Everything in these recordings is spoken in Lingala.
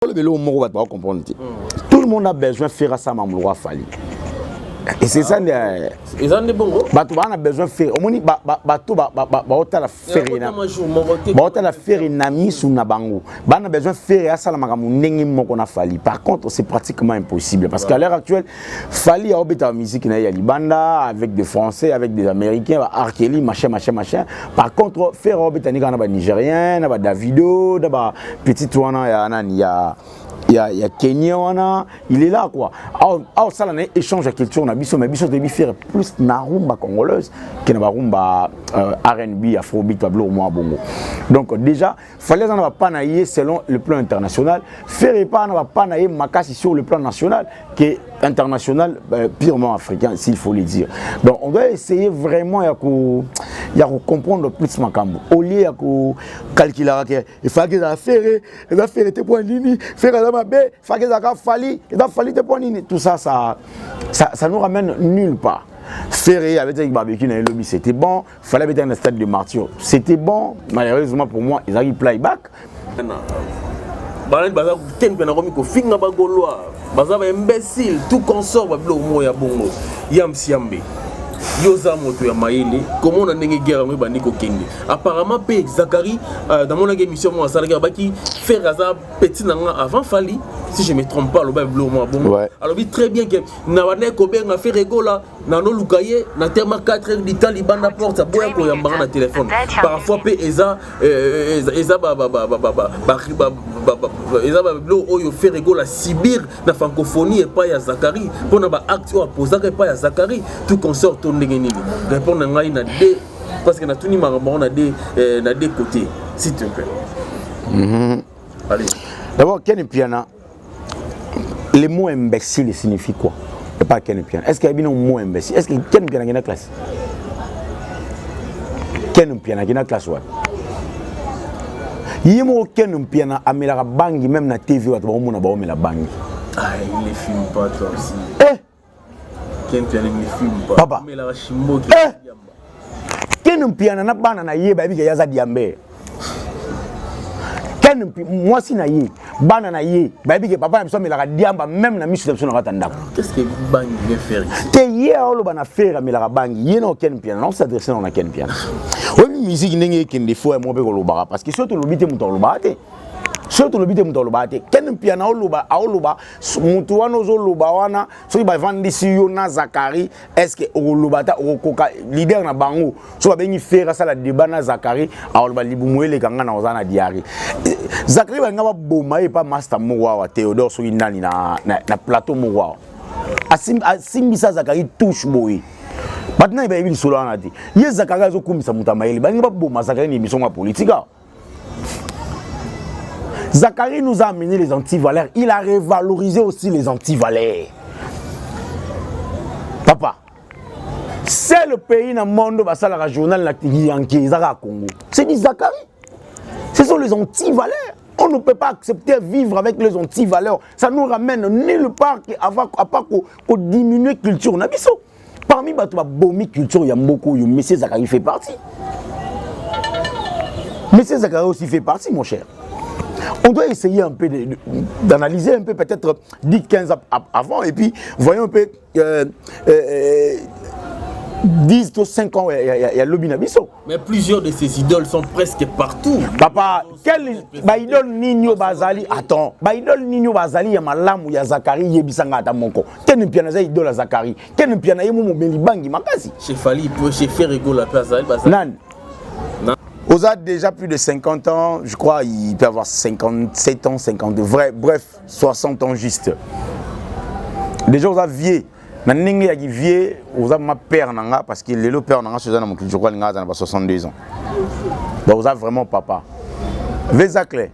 Tout le monde a besoin de faire ça, Mamoulou Fali. Et c'est ça. Ils ont des bons. On a besoin de faire. On a faire une amie sous Nabango. On a besoin de faire ça, par contre, c'est pratiquement impossible. Parce qu'à l'heure actuelle, Fali a obéi à la musique Banda avec des Français, avec des Américains, Arkeli, machin. Par contre, faire obéi à des Nigériens, des Davido, des petits Touana, il y a Kenya, il est là quoi. Alors ça, on échange de culture, on a besoin de faire plus na rumba congolaise que na rumba R&B, Afrobeat, Pablo, moi bongo. Donc déjà, fallait n'en va pas naïe selon le plan international, faire pas n'en va pas naïe makasi sur le plan national, qui est international purement africain, s'il faut le dire. Donc on doit essayer vraiment de comprendre plus makambo. Au lieu de calculer il faut que ça faire tes points lignes, faire la mabe, faut que ça fali, il fallait tes points lignes. Tout ça nous ramène nulle part. Faire avec des barbecues dans le lobby, c'était bon. Fallait mettre un stade de martyr, c'était bon. Malheureusement pour moi, ils arrivent playback. Imbécile, tout consort va bloquer bongo. Yam siambe. Yoza moto ya maele, comment on a une guerre avec Baniko Kende. Apparemment, P. Zachary, dans mon émission, moi, ça a qui faire ça petit avant Fali, si je ne me trompe pas, le bain bleu, moi, bon. Alors, oui, très bien que Nawane Koben a fait rigola, Nano Lukaye, Natema 4 du Taliban la porte, à boire pour y embarquer un téléphone. Parfois, P. Eza bleu, oyo fait rigola, Sibir, la francophonie et pas ya Zachary, pour n'a pas acte ou opposé et pas ya Zachary, tout consort. Répondre à deux, parce que tout on a des côtés, s'il te plaît. Allez. D'abord, Ken Piana, le mot imbécile signifie quoi? Et pas Ken Piana. Est-ce qu'il y a un mot imbécile? Est-ce que Ken Piana est dans la classe? Ken Piana est dans la classe? Il y a un Ken Piana à la banque, même na TV, il la banque. Ah, il ne filme pas toi aussi. Ken Piana ne filme pas. Papa. Ken Piana n'a pas na yé baby ya za diambe. Ken moi si na yé bana na yé baby que papa me so me la diamba même na misu na ratanda. Qu'est-ce que Bangi veut faire ici? Te yé olo bana faire me la Bangi yé no Ken Piana non s'adresser na Ken Piana. Oui musique ndenge ken des fois mo be ko lobara parce que surtout lobité muto lobate. Surtout le but de Moutolobate, Ken Piana Oluba, Aoluba, Moutouano Zoluba, wana, so ba vandi si Yona Zachary, est-ce que Olubata, Okoka, leader na Bango, so ba bengi faire ça la débat na Zachary, Aoluba Libumwele Kanga na Ozana Diari. Zachary va ngaba boma et pas Master Mowa, Théodore Soinani na plateau Mowa. Asimbisa Zachary touche boy. Maintenant il va y solo na dit. Ye Zachary zo kumisa mutamaeli, ba ngaba boma Zachary ni mission politique. Zachary nous a amené les antivaleurs. Il a révalorisé aussi les antivaleurs. Papa, c'est le pays dans le monde où la journal Congo. C'est dit Zachary. Ce sont les antivaleurs. On ne peut pas accepter vivre avec les antivaleurs. Ça nous ramène nulle part à part qu'on diminue la culture. Parmi les culture, il y a beaucoup. M. Zachary fait partie. M. Zachary aussi fait partie, mon cher. On doit essayer un peu d'analyser un peu peut-être 10-15 avant et puis voyons un peu 10-5 ans il y a l'Obinabiso. Mais plusieurs de ces idoles sont presque partout. Papa, quel idole Nino Bazali? Attends, idole Nino Bazali ya malamu ya Zachary yebisanga ata monko. Ken Piana za idole Zachary. Ken Piana yemo mobeli bangi makasi. Chez Fali peut chez faire rigoler la place Bazali. Nan. Oza déjà plus de 50 ans, je crois, il peut avoir 57 ans, 52, bref, 60 ans juste. Déjà, Oza vieux. Nanenge ya vieux, Oza ma père nanga parce que le père nanga c'est dans mon culture, il a 62 ans. Donc Oza vraiment papa. Veza clair.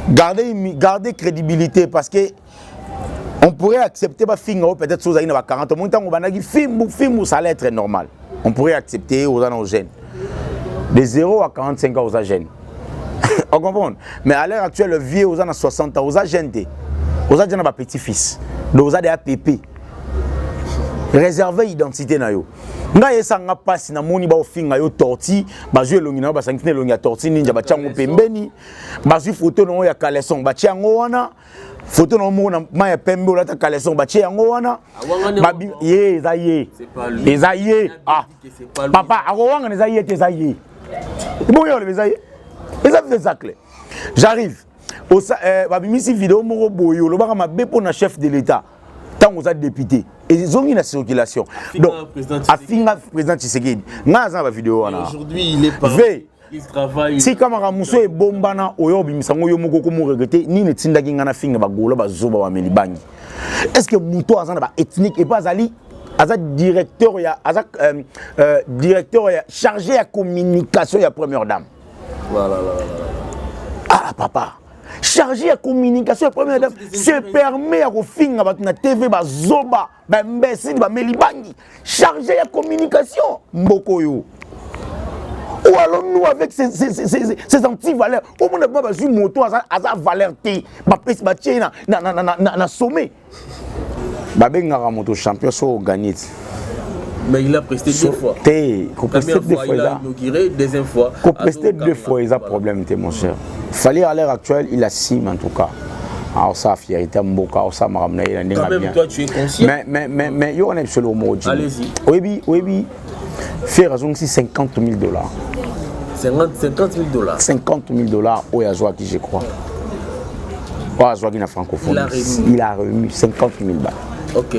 Gardez crédibilité parce que on pourrait accepter ba finga peut-être Oza ina ba 40 ans, montant on banagi film ça allait être normal. On pourrait accepter Oza nos jeunes. De 0 à 45 ans aux jeunes. On comprend? Mais à l'heure actuelle, le vieux aux 60 ans, aux jeunes, aux jeunes petit-fils, aux APP. Réserver l'identité. nga yesanga pasi na moni ba ofinga yo torti bazwe longi na ba sankine longi ya torti ninja ba chango pembeni bazwi photo no ya caleçon ba chango wana photo no mo na ma ya pembe o la ta caleçon ba chango wana babi ye ezaye ah papa akowanga ezaye te ezaye bon yo le ezaye ezaye exactly j'arrive au babimisi vidéo moko boyo lo baka mabe pour na chef de l'état tant aux députés et ils ont une circulation donc afinga président Tshisekedi nga za ba vidéo wana aujourd'hui il est pas il travaille si kamara muso e bombana oyo bimisango yo moko ko mo regretter ni ne tindaki nga na finga ba golo ba zoba ba melibangi est-ce que muto azana ba ethnique et pas ali aza directeur ya directeur ya chargé ya communication ya première dame voilà ah papa chargé à communication première dame se permet à refinga na TV ba zoba ba imbécile ba melibangi chargé à communication mbokoyo ou allons-nous avec ces anti-valeurs au monde pas bazui moto à valeur T ba pesi ba tchena na sommet ba benga moto champion so gagné. Mais il a presté deux fois. Première fois, il a inauguré, deuxième fois. Il a presté deux fois, il a problème, mon cher. Fallait à l'heure actuelle, il assume en tout cas. Alors ça, fierté, Mboka, ça m'a ramené. Quand même, toi, tu es conscient. Mais il y a un absolu mot. Allez-y. Oui. Faire raison si $50 000. 50 000 $. 50 000 $, au Yazoua qui je crois. Au Yazoua qui n'a francophone. Il a remis 50 000 balles. Ok.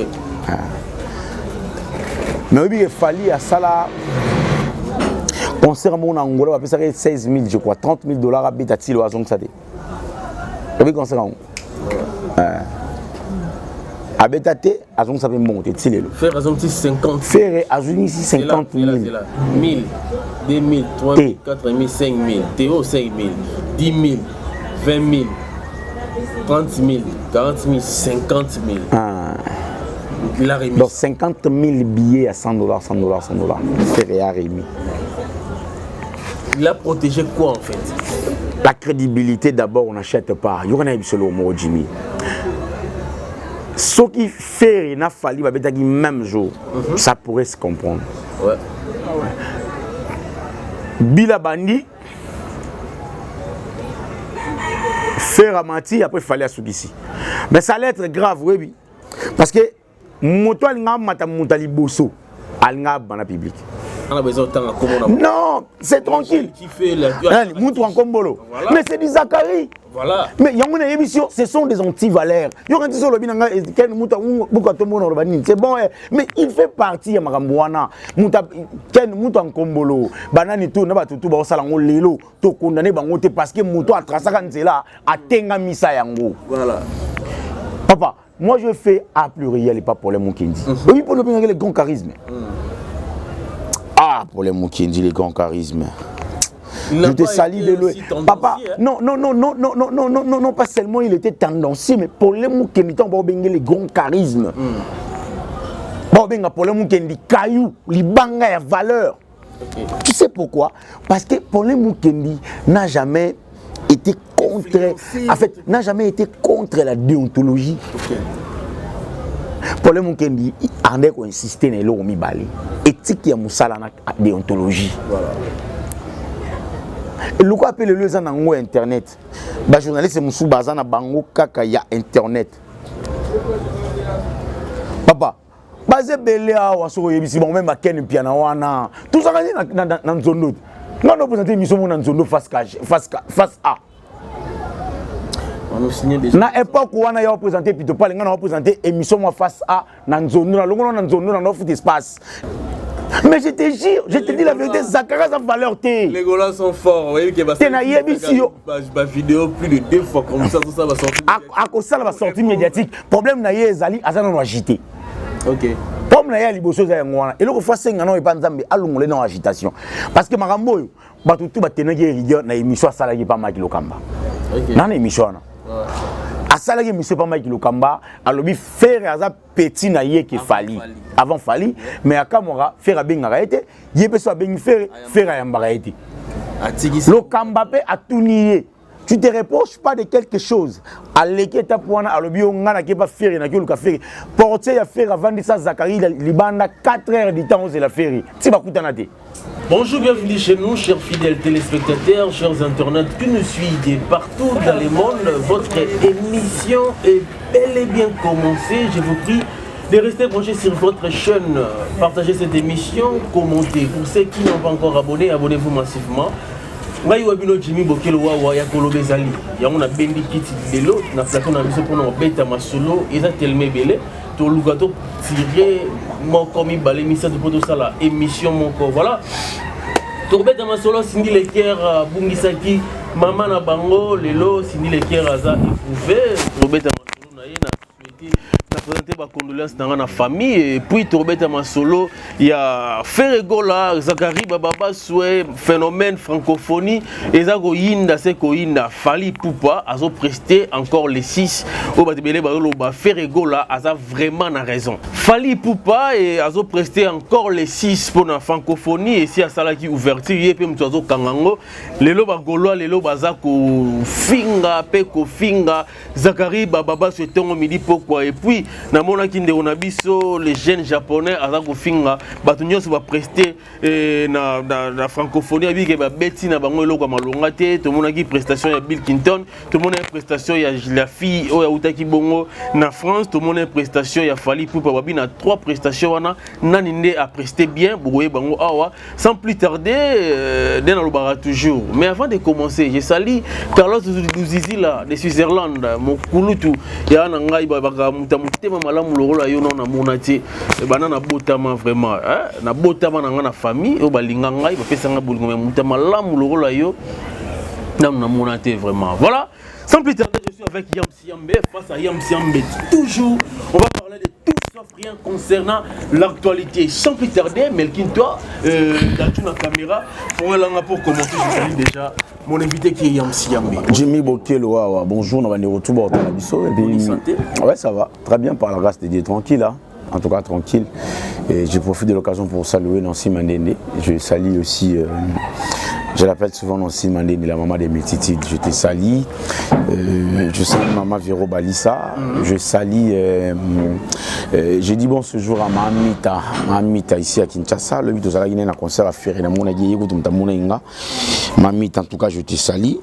Mais oui, il fallait à ça là. Concert mon Angola, ça fait 16 000, je crois, 30 000 $ à Betati le Azong Sade. Oui, concert en à Betati, Azong Sade monte, Tilé. Faire Azong 50. Faire Azong ici 50 000. 1000, 2000, 3000, 4000, 5000, Théo 5000, 10 000, 20 000, 30 000, 40 000, 50 000. Il a remis. Donc 50 000 billets à $100, Ferré a remis. Il a protégé quoi en fait? La crédibilité d'abord, on n'achète pas. Il y a un absolu mot, Jimmy. Ce qui fait n'a fallu le même jour, ça pourrait se comprendre. Ouais. Bila Bandi, faire Amati, après il fallait à Soukissi. Mais ça allait être grave, oui. Parce que moto alinga mata mutali bosso alinga bana public. Non, c'est tranquille. Qui fait la Moutou en Kombolo. Voilà. Mais c'est du Zachary. Voilà. Mais il y a une émission, ce sont des anti-valeurs. C'est bon, mais il fait partie de Marambouana. Moutou en Kombolo. Banani tout, n'a tout ba salango lelo. To condamné bangote parce que Moutou a tracé là a tenga misa yango. Voilà. Papa, moi je fais A pluriel et pas pour les Moukendi. Oui, pour les grands charismes. Ah, pour les Moukendi, les grands charismes. Je te salue de loin. Papa, non, pas seulement il était tendancieux, mais pour les Moukendi, on va benga les grands charismes. Pour les Moukendi, caillou, les banga et valeur. Tu sais pourquoi? Parce que pour les Moukendi n'a jamais été contre, en fait, n'a jamais été contre la déontologie. Pour les Moukendi, il a insisté sur le Mibali. Éthique et Moussala na déontologie. Voilà. Le quoi appelle le zanango internet. Ba journaliste Moussou Bazana bango kaka ya internet. Papa, basé belé a waso yebisi bon même Ken piana wana. Tout ça dans zone. Non, on présenter mission dans zone face A. On a signé déjà. Na époque où on a représenté puis de parler on a représenté émission face A dans zone dans zone dans offre d'espace. Mais je te jure, je te dis la vérité, Zachary a valeur T. Les gars sont forts, vous voyez qu'il va sortir ma vidéo plus de 2 fois comme ça, tout ça va sortir. À cause ça va sortir médiatique. Problème na Zali, Azana no agité. OK. Comme na liboso za ngwana. Et le fois 5 ans et pas nzambe alungole dans agitation. Parce que makambo yo, ba tout ba tenage rigueur na émission sala ki pas Mike Lokamba. OK. Na émission na. Asala ki émission pas Mike Lokamba, alobi faire aza petit na ye ki fali. Avant Fali, mais à Kamora, faire à Bengara été, il peut soit faire à Yambara été. Le Kambapé a tout nié. tu te reproches pas de quelque chose. À l'équipe tapuana à l'obio ngana qui pas faire na qui le café. Porter à faire avant de ça Zakari libanda 4 heures de temps c'est la féerie. C'est pas coutanate. Bonjour, bienvenue chez nous, chers fidèles téléspectateurs, chers internautes qui nous suivent partout dans le monde. Votre émission est bel et bien commencée. Je vous prie de rester branchés sur votre chaîne, partagez cette émission, commentez. Pour ceux qui n'ont pas encore abonné, abonnez-vous massivement. Ngai wabino Jimmy Bokelo wa ya kolobe zali. Ya on a bendi kiti delo na plateau na biso pour beta masolo eza tellement belé to lugato tiré mon komi balé misa de poto sala émission mon corps voilà. To beta masolo Cindy Leker bungisaki mama na bango lelo Cindy Leker aza éprouvé to beta masolo na ye na souhaité na présenter ba condoléances dans la famille et puis to beta masolo il y a Ferregola Zakari Baba souhait phénomène francophonie et Zago Yinda Seko Yinda Fali Poupa azo presté encore les 6 au Batebele Barolo ba Ferregola aza vraiment na raison Fali Poupa et azo presté encore les 6 pour la francophonie et si à salaki ouverture yé pe mutwazo kangango lelo ba Goloa lelo bazako finga pe ko finga Zakari Baba souhaitait au midi pourquoi et puis na mona kinde on abiso les jeunes japonais azako finga batunyo va prester na francophonie avec ba beti na bango eloko malonga te to mona ki prestation ya Bill Clinton to mona prestation ya la fille o ya utaki bongo na France to mona prestation ya Fali Poupa babi na 3 prestations wana nani nde a presté bien boye bango awa sans plus tarder dans le bar toujours mais avant de commencer je salue Carlos Duzizi là de Switzerland mon kulutu ya na ngai ba mutamutema malamu lorola yo na mona te bana na botama vraiment na botama na ngana famille o balinga ngai ba pesanga bolingo mutama malamu lorola yo na mona te vraiment voilà sans plus tarder je suis avec Yam Siambe face à Yam Siambe toujours on va parler de tout sauf rien concernant l'actualité sans plus tarder Melkin toi dans la caméra pour commencer je salue déjà mon invité qui est Yam Siambe Jimmy Bokelo bonjour on va nous retrouver au Tanabiso et puis ouais ça va très bien par la grâce de Dieu tranquille là. En tout cas tranquille. Et je profite de l'occasion pour saluer Nancy Mandende. Je salue aussi, je l'appelle souvent Nancy Mandende, la maman des multitudes. Je te salue. Je salue maman Véro Balissa. Je salue, je dis bon ce jour à Mamita ici à Kinshasa. Le but de Zalagine a un concert à faire. Mamita en tout cas je te salue.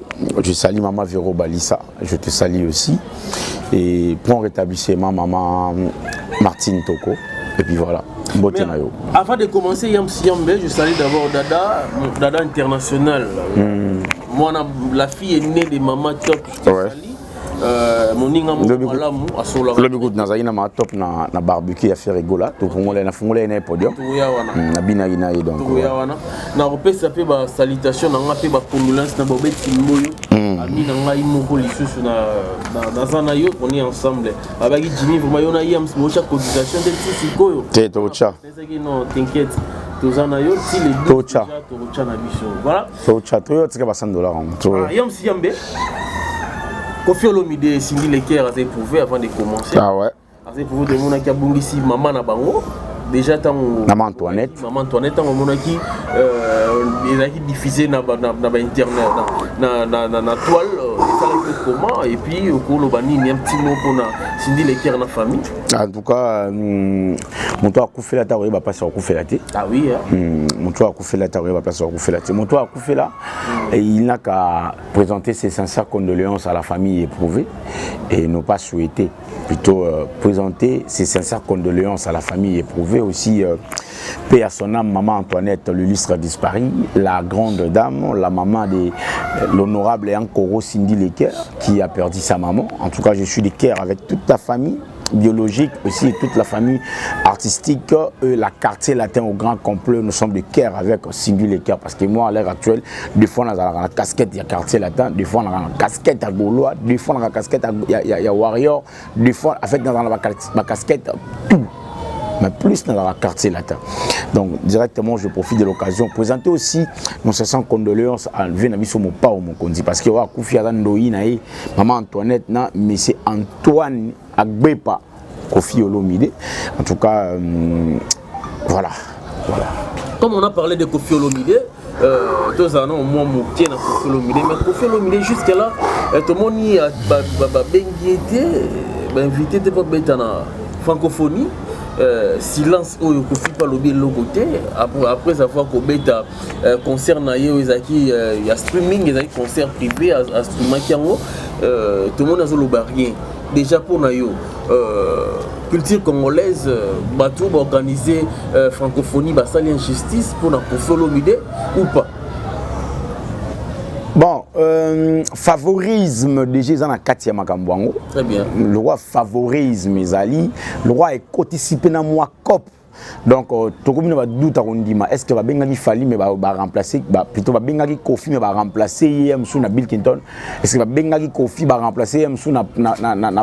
Je salue maman Véro Balissa. Je te salue aussi. Et pour rétablissement maman Martine Toko et puis voilà. Avant de commencer Yam Siambe, je salue d'abord Dada international. Moi la fille est née de maman top. Moninga malamu asola. Le bigot nazali na ma top na barbecue ya Ferregola to fongola na fongola na podium. Na binagina et donc. Na repesa pe ba salutation na nga pe ba condolence na bobeti moyo. Ami na ngai moko lisusu na zana yo on est ensemble. Abaki Jimmy vraiment yona yam mocha cotisation de sikoyo. Te tocha. Non, t'inquiète. Tozana yo si les deux tocha na biso. Voilà. Tocha to tika ba $100. Yam Siambe. Kofi Olomide Cindy Leker a éprouvé avant de commencer. Ah ouais. A éprouvé de mona ki abungisi maman na bango. Déjà tant maman Antoinette tant mona ki ezaki diffusé na internet na toile comment et puis au cours lobani un petit mot pour Cindy Leker na famille. En tout cas mon toit a coupé la taille va passer au coupé la tête. Ah oui mon toit a coupé la taille va passer au coupé la tête. Mon toit a coupé là et il n'a qu'à présenter ses sincères condoléances à la famille éprouvée et ne pas souhaiter plutôt présenter ses sincères condoléances à la famille éprouvée aussi paix à son âme maman Antoinette l'illustre disparu la grande dame la maman de l'honorable et encore Cindy Leker qui a perdu sa maman. En tout cas je suis de cœur avec toute la famille biologique aussi toute la famille artistique la quartier latin au grand complet nous sommes de cœur avec Cindy Leker parce que moi à l'heure actuelle des fois on a la casquette il y a quartier latin des fois on a la casquette à Gaulois des fois on a la casquette il y a Warrior des fois en fait dans la casquette tout mais plus dans la quartier latin. Donc directement je profite de l'occasion pour présenter aussi nos 500 condoléances à Venabiso Mopa au Mokondi parce que wa Koufi Ndoyi nae maman Antoinette na monsieur Antoine Agbepa Kofi Olomide. En tout cas voilà. Comme on a parlé de Kofi Olomide, tous en ont moins moqué dans Kofi Olomide, mais Kofi Olomide jusqu'à là, tout le monde y a invité de pas dans francophonie. Silence au Kofi pas lobby de l'autre côté après avoir qu'Obeta concerne il y a streaming il y a concert privé à streaming qui en haut tout le monde a le barrière déjà pour nayo culture congolaise bateau organiser francophonie basali injustice pour na Kofi Olomide ou pas. Bon, favorisme déjà dans la Katia Makambwango. Très bien. Le roi favorise mes alliés. Le roi est participé dans moi COP. Donc, tout le monde va douter est-ce que va Bengaki Fali mais va remplacer plutôt va Bengaki Kofi mais va remplacer Yemsou na Bill Clinton. Est-ce que va Bengaki Kofi va remplacer Yemsou na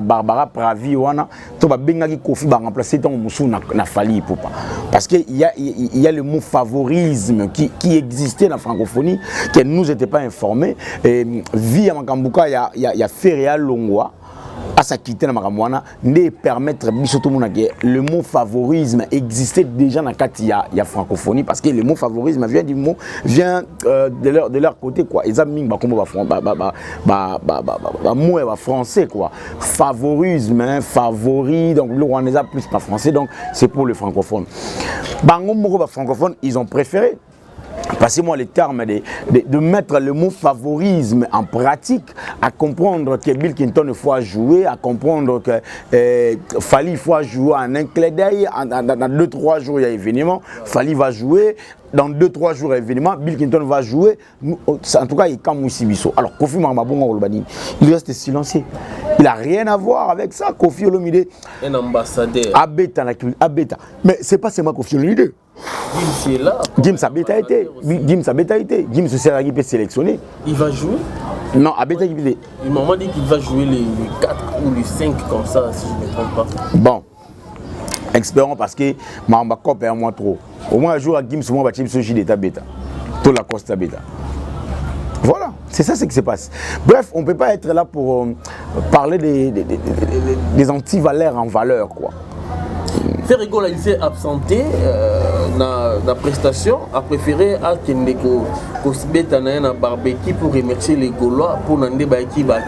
Barbara Pravi wana to va Bengaki Kofi va remplacer ton Moussou na Fali pour pas. Parce que il y a le mot favorisme qui existait dans la francophonie que nous n'étions pas informés et via Makambuka il y a Feria Longwa à sa quitter dans Makamwana ne permettre le mot favorisme existait déjà dans la francophonie parce que le mot favorisme vient du mot de leur côté quoi ils ont mot français quoi favorisme favori donc le Rwanda plus pas français donc c'est pour le francophone bango moko francophone ils ont préféré. Passez-moi les termes de mettre le mot favorisme en pratique, à comprendre que Bill Clinton il faut jouer, à comprendre que Fali il faut jouer en un clin d'œil, dans 2-3 jours il y a événement, Fali va jouer, dans 2-3 jours il y a événement, Bill Clinton va jouer, en tout cas il est comme Bisso. Alors Kofi Mambabongo il reste silencieux, il n'a rien à voir avec ça, Kofi Olomide. Un ambassadeur. Abeta. Mais c'est pas seulement Kofi Olomide. Gims est là. Gims a bêta été. Gims sera peut sélectionné. Il va jouer? Non, a bêta été. Il m'a dit qu'il va jouer les 4 ou les 5 comme ça, si je ne me trompe pas. Bon. Espérons parce que Mamba Cop est un mois trop. Au moins un jour à Gims, moi, je suis d'état bêta. Tout la Costa bêta. Voilà, c'est ça ce qui se passe. Bref, on ne peut pas être là pour parler des antivaleurs en valeur, quoi. Ferrigola il s'est absenté dans la prestation, a préféré à Kendeko Kosbeta na barbecue pour remercier les Gaulois pour nande baiki na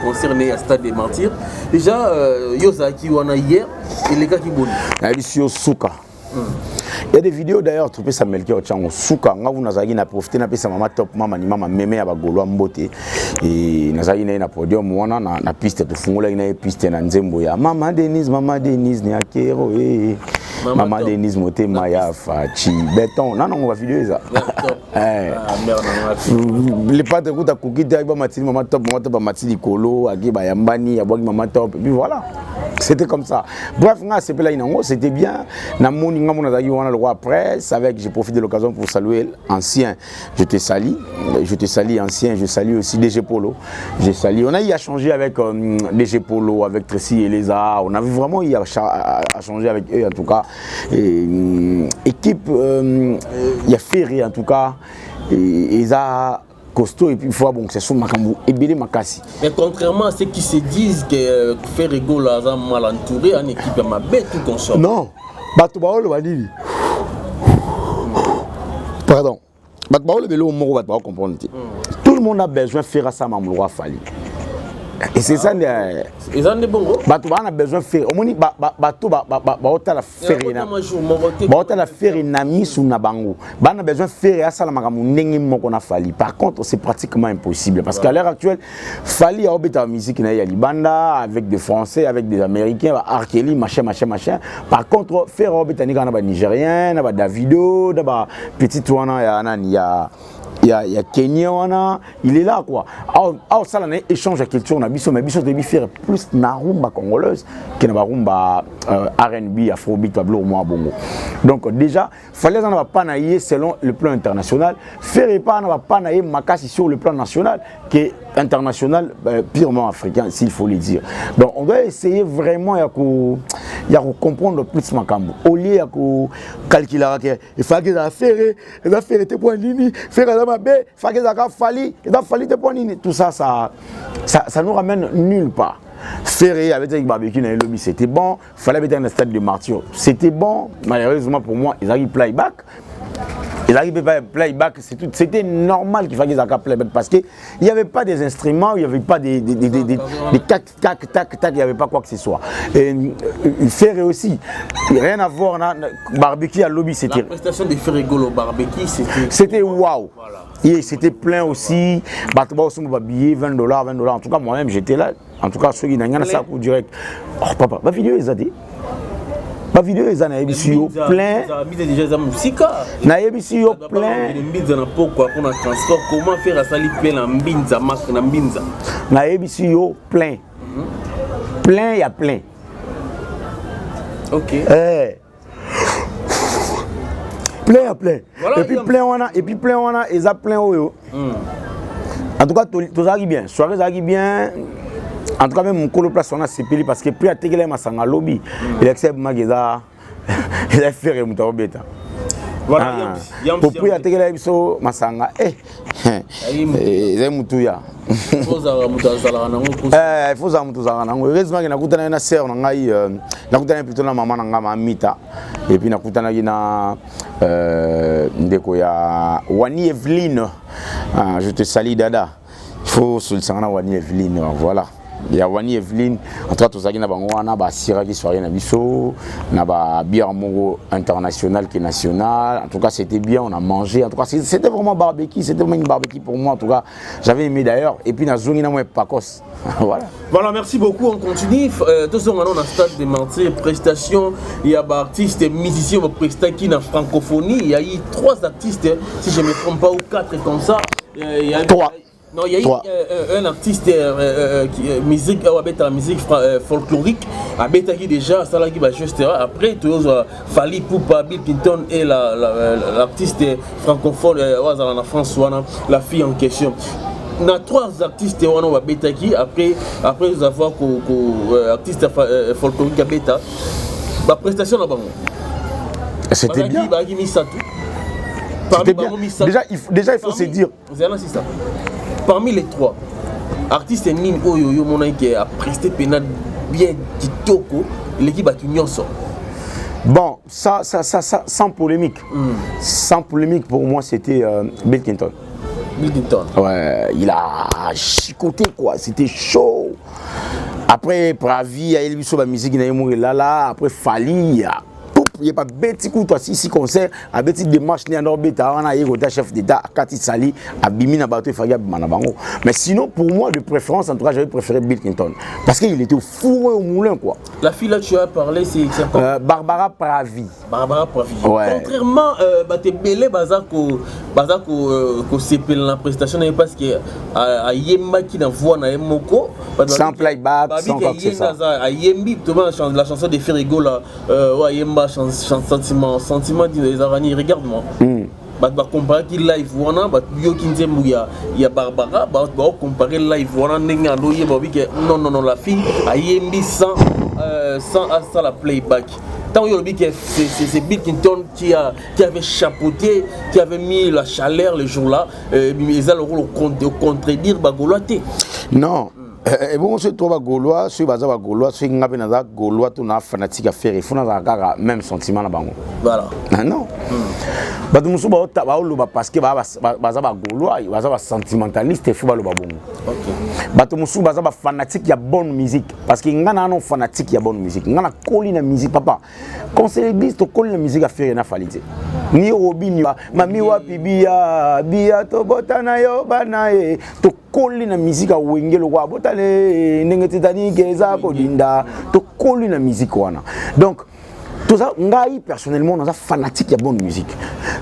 concerné à Stade des Martyrs. Déjà Yozaki wana hier et les gars qui boni. Alisio Souka. Il y a des vidéos d'ailleurs, tu peux Samuel qui au Souka, vous n'avez pas profité na pesa mama top mama ni mama mémé aba Gaulois mbote et nazali na podium wana na piste to fungola na piste na nzembo ya mama Denise ni akero mama Denise motema ya fachi béton non va vidéo ça les pas de route à kokita ba matini mama top matini kolo agi ba yambani ya bogi mama top et puis voilà. C'était comme ça. Bref, c'était bien. Le roi presse avec, j'ai profité de l'occasion pour saluer l'ancien. Je te salue ancien. Je salue aussi DG Polo. On a eu à changer avec DG Polo, avec Tracy et Léza. On avait vraiment eu à changer avec eux en tout cas. Équipe, il y a Ferry en tout cas. Et ça. Costaud et puis fois bon c'est son makambu et belé makasi. Mais contrairement à ceux qui se disent que Ferrigo là a mal entouré en équipe ma bête tout consort. Non. Bato baolo badili. Pardon. Bato baolo belo moko bato ba comprendre. Tout le monde a besoin de faire ça mamou roi Fali. Et c'est ça ils ont des bons bato ba na besoin faire au moni bato ba otala faire na ba otala faire na misu na bango ba na besoin faire ça la makamu ndenge moko na Fali. Par contre c'est pratiquement impossible parce qu'à l'heure actuelle Fali a obéta musique na ya libanda avec des Français avec des Américains Arkeli machin. Par contre faire obéta ni kana ba Nigérien na ba Davido na ba petit wana ya nani ya il y a Kenya wana il est là quoi. Alors ça là échange à culture na biso mais biso de faire plus na rumba congolaise que na rumba R&B afrobeat pablo moi bongo. Donc déjà fallait en avoir pas naïe selon le plan international, faire pas en avoir pas naïe makasi sur le plan national qui est international purement africain s'il faut le dire. Donc on doit essayer vraiment à comprendre plus makambo au lieu à calculer que il faut que ça faire était point nini faire la mabe faut que ça Fali et ça Fali était point nini tout ça nous ramène nulle part. Ferré avec un barbecue dans le lobby c'était bon, fallait mettre un stade de martyr c'était bon, malheureusement pour moi ils arrivent playback Ils arrivaient pas playback, c'était normal qu'il fallait qu'ils aient playback parce qu'il n'y avait pas des instruments, il n'y avait pas des tac, tac, tac, tac, il n'y avait pas quoi que ce soit. Et Ferré aussi, rien à voir, barbecue à lobby, c'était... La prestation de Ferrégol au barbecue, c'était waouh. Voilà. Et c'était plein aussi, billet, $20, en tout cas moi-même j'étais là, en tout cas ceux qui n'ont rien à ça coup direct. Oh papa, ma vidéo est adé. Ma vidéo est na ebisio plein. Na ebisio plein. Comment faire à sali plein na mbinza masque na mbinza. Na ebisio plein. Plein il y a plein. OK. Plein à plein. Voilà, et puis plein on a et ça plein oyo. En tout cas tout arrive bien. Soirée arrive bien. En tout cas, même mon coloplace, on a CPL parce que plus à Tegele Masanga lobby, il accepte Mageza, il a fait remonter bêta. Voilà, pour plus à Tegele Masanga, il est Moutouya. Il faut ça Moutouzaranango. Heureusement qu'il a une sœur, il a plutôt la maman Mita, et puis il a Wani Evelyne. Je te salue, Dada. Il faut se le Wani Evelyne, voilà. Il y a Wani Evelyne, en tout cas, tout ça qui n'a pas de sira qui soit rien à biso, n'a pas bière international qui est national. En tout cas, c'était bien, on a mangé. En tout cas, c'était vraiment barbecue, c'était vraiment une barbecue pour moi. En tout cas, j'avais aimé d'ailleurs. Et puis, na zone na moi pacos. Voilà. Voilà, merci beaucoup. On continue. Tous ceux qui ont un stade de mentir, prestations. Il y a des artistes, musiciens, prestations qui na francophonie. Il y a eu 3 artistes, si je ne me trompe pas, ou 4 comme ça. Il y a 3. Non, il y a eu un artiste musique, la musique folklorique, qui déjà, ça là qui va juste après, tu as Fali Poupa, Bill Clinton et l'artiste francophone en France, la fille en question. On a 3 artistes qui ont été après avoir artiste folklorique à Beta, la prestation là-bas. C'était bien. Déjà, il faut se dire. Parmi les 3 artistes Nini Oyoyo Mona qui a presté pénal bien kitoko, l'équipe a tenu ensemble. Bon, ça sans polémique. Sans polémique pour moi c'était Bill Clinton. Bill Clinton. Ouais, il a chicoté quoi, c'était chaud. Après Pravi, il y a eu la musique qui a mouru là, après Fali, il n'y a pas petit coup toi si concert à petit démarche ni en orbita on a eu le chef d'état Kati Sali à Bimina Bato Fagia Manabango. Mais sinon pour moi de préférence en tout cas j'avais préféré Bill Clinton parce qu'il était fourré au moulin quoi. La fille là tu as parlé c'est Barbara Pravi. Barbara Pravi. Ouais. Contrairement te belé bazako sepel la prestation parce que à Yemba qui na voix na Moko sans playback sans quoi que ce soit. À Yembi la chanson de Ferrego là Yemba sentiment des araignées, regarde-moi. Bah comparer qui live wana bah yo kinzembu ya Barbara bah comparer live wana nenga loye bah non la fille a yembi sans la playback. Tant que c'est Bill Clinton qui avait chapeauté, qui avait mis la chaleur le jour-là, ils ont le rôle de contredire Bagoloté. Non. Et bon, ce toi Gaulois, ce bazar Gaulois, ce qui n'a Gaulois, tout n'a fanatique à faire, il faut avoir même sentiment là-bas. Voilà. Non. Bah tu me souviens parce que bazar Gaulois, il va sentimentaliste, il faut le babon. OK. Bah tu me souviens bazar fanatique, il y a bonne musique parce qu'il y a un fanatique, il y a bonne musique. Il y a colline musique papa. Quand c'est l'église, tu colline musique à faire, il y a falité. Ni Robin, mami wapi bia to botana yo banae to kolli na musique a wengelo kwa botale ndenge titani keza kodinda to kolli na musique wana. Donc tout ça ngai personnellement on a fanatique de bonne musique.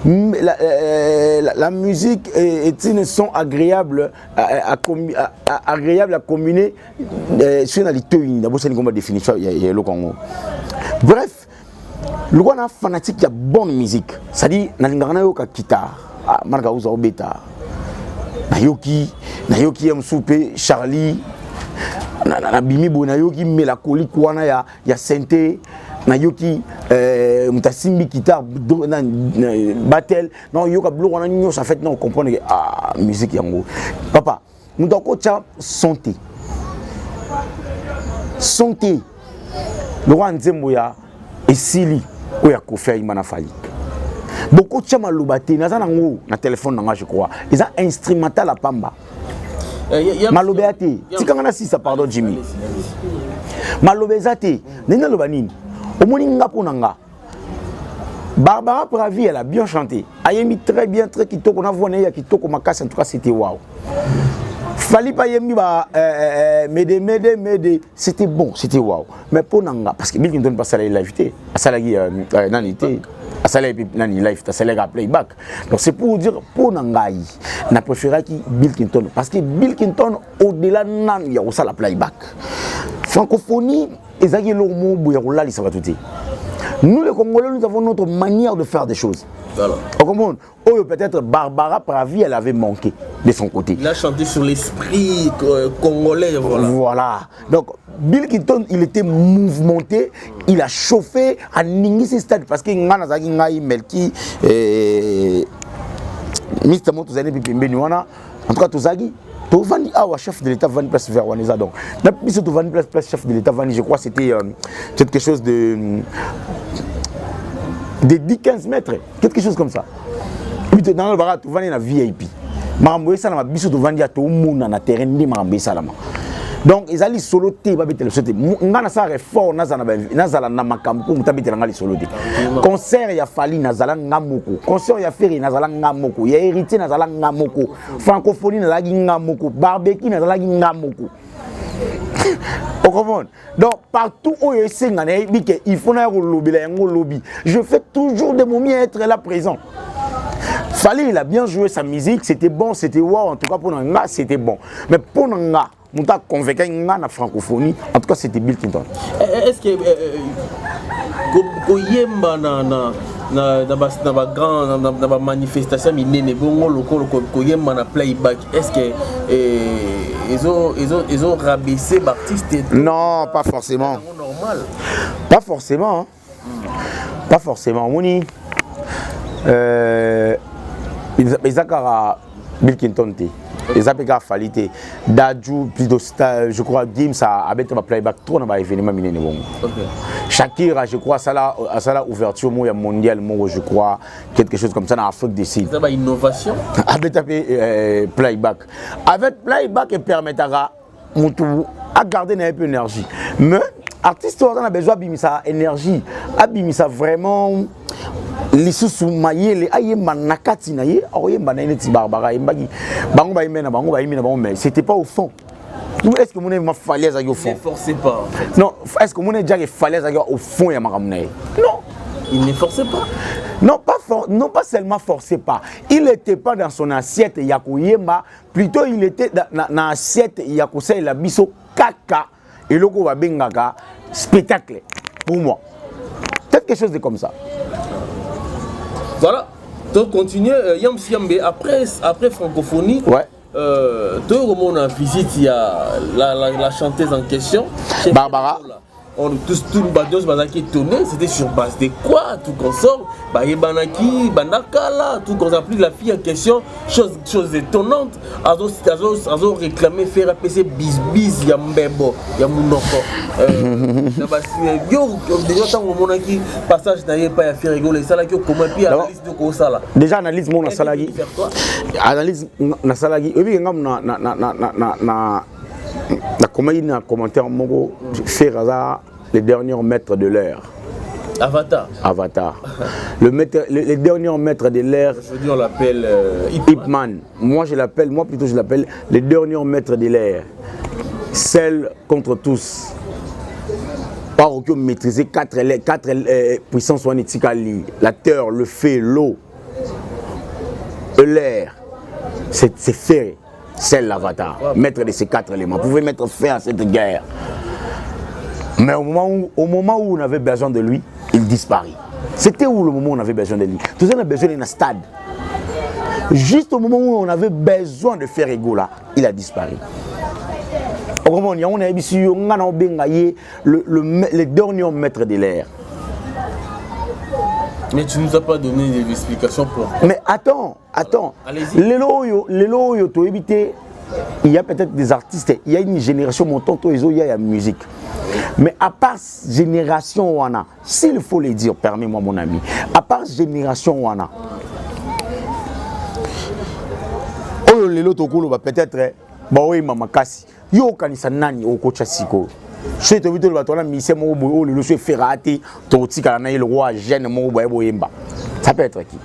La musique est une son agréable agréable à combiner sur la liturgie d'abord c'est une définition il y a le Congo. Bref le gars est fanatique de bonne musique. C'est-à-dire, na lingana yo ka guitare, marga uza obeta. Na yoki msupe Charlie, na bimi bo na yoki mélancolique wana ya synthé, na yoki mutasimbi guitare na battle. Non yoka blo wana nyo ça fait non comprendre que musique yango. Papa, mutako cha santé. Santé. Le roi nzembo ya esili oya kofia imana fali beaucoup de chama lobati naza nango na téléphone nanga je crois ils ont instrumental à pamba malobati tikanga na sisa pardon Jimmy malobezati nina lobanini omoni ngapo nanga Barbara Pravi elle a bien chanté ayemi très bien très kitoko na voix ya kitoko makasi en tout cas c'était waouh Fali pa yemi ba mede c'était bon c'était waouh mais pour nanga parce que Bill Clinton pas ça la invité asalagi nanité asalagi nani live asalagi playback donc c'est pour dire pour nangai na préféré qui Bill Clinton parce que Bill Clinton au-delà nan ya osala playback francophonie ezaki lo mo buya kolali ça va tout. Nous les Congolais nous avons notre manière de faire des choses. Voilà. On comprend. Oh, peut-être Barbara Pravi elle avait manqué de son côté. Il a chanté sur l'esprit congolais. Voilà. Voilà. Donc Bill Clinton il était mouvementé, il a chauffé à Ningisi Stade parce que ngana zaki ngai melki Mr. Motozane Pipimbe wana en tout cas Tozagi Tovani awa chef de l'État Vani place vers Waneza donc na biso Tovani place chef de l'État Vani je crois c'était quelque chose de 10-15 mètres quelque chose comme ça puis dans le barat Tovani na VIP marambo ça na biso Tovani ya to mona na terrain ndi marambo ça lama donc ils allaient solo te ba betel sote ngana sa refort nazala na makampo mutabetela ngali solo te concert ya Fali nazala ngamoko concert ya Ferry nazala ngamoko ya héritier nazala ngamoko francophonie nazala ngamoko barbecue nazala ngamoko on comprend donc partout où je sais il faut na lobby je fais toujours de mon mieux être là présent. Fali il a bien joué sa musique c'était bon c'était wow en tout cas pour Nanga c'était bon mais pour Nanga on t'a convaincu na francophonie en tout cas c'était Bill Clinton. Est-ce que koyemba na grande manifestation minene bongo lokolo koyemba na playback est-ce que ils ont rabaissé l'artiste? Non, pas forcément. Normal. Pas forcément. Hein. Pas forcément. Moni ils ont Bill Clinton té. Les APK Falité, Dadju, plutôt je crois, Gims a abêté ma playback trop dans l'événement minéné. Shakira, je crois, ça la ouverture mondiale, je crois, quelque chose comme ça dans l'Afrique du Sud. C'est une innovation. Avec playback. Avec playback, il permettra à garder un peu d'énergie. Mais l'artiste a besoin de sa énergie, de vraiment. Les sous maillés aïe manakati naïe aïe mananeti barbara imbagi bango ba imena bango mais c'était pas au fond. Est-ce que mon est ma falaise au fond? Ne forcez pas. Non, est-ce que mon est déjà falaise au fond ya makamné? Non, il ne forçait pas. Non pas seulement forcé pas. Il n'était pas dans son assiette yakoyema, plutôt il était dans assiette yakosai la biso kaka et loko ba bengaka spectacle pour moi. Peut-être quelque chose de comme ça. Voilà, donc continuer, Yam Siambe, après francophonie, ouais. Deux romans en visite, il y a la chanteuse en question, Barbara. On tous qui étonné, c'était sur base de quoi, tout consort, Banaki, Banakala, tout consort, plus la fille en question, chose étonnante, Azo réclamé faire appeler bis Yambebo, Yamunoko. Déjà, tant que mon qui passage n'avait pas à faire rigoler, ça là, comment puis analyse de quoi ça là. Déjà, analyse mon salagi. Analyse na salagi. Et puis, la comédie a commenté en mots faire les derniers mètres de l'air. Avatar. Les derniers mètres de l'air. Aujourd'hui on l'appelle Hipman. Moi je l'appelle les derniers mètres de l'air. Celle contre tous. Par aucun maîtriser quatre puissances la terre, le feu, l'eau, l'air. C'est fait. C'est l'avatar, maître de ces 4 éléments. Vous pouvez mettre fin à cette guerre. Mais au moment où on avait besoin de lui, il disparaît. C'était où le moment où on avait besoin de lui? Tout ça, on a besoin d'un stade. Juste au moment où on avait besoin de faire égaux là, il a disparu. Au moment où on a les derniers mètres de l'air. Mais tu nous as pas donné des explications pour. Mais attends. Allez-y. Les loyaux, tu évité il y a peut-être des artistes, il y a une génération montante, il y a la musique. Mais à part génération wana, s'il faut le dire, permets-moi mon ami, à part génération wana, oh lelo tokolo va peut-être ba oui mama kasi yo kanisa nani okocha siko. Je te dis que tu as mis ces mots au lieu de faire rater ton petit canal le roi jeune mot boyemba. Ça peut être qui?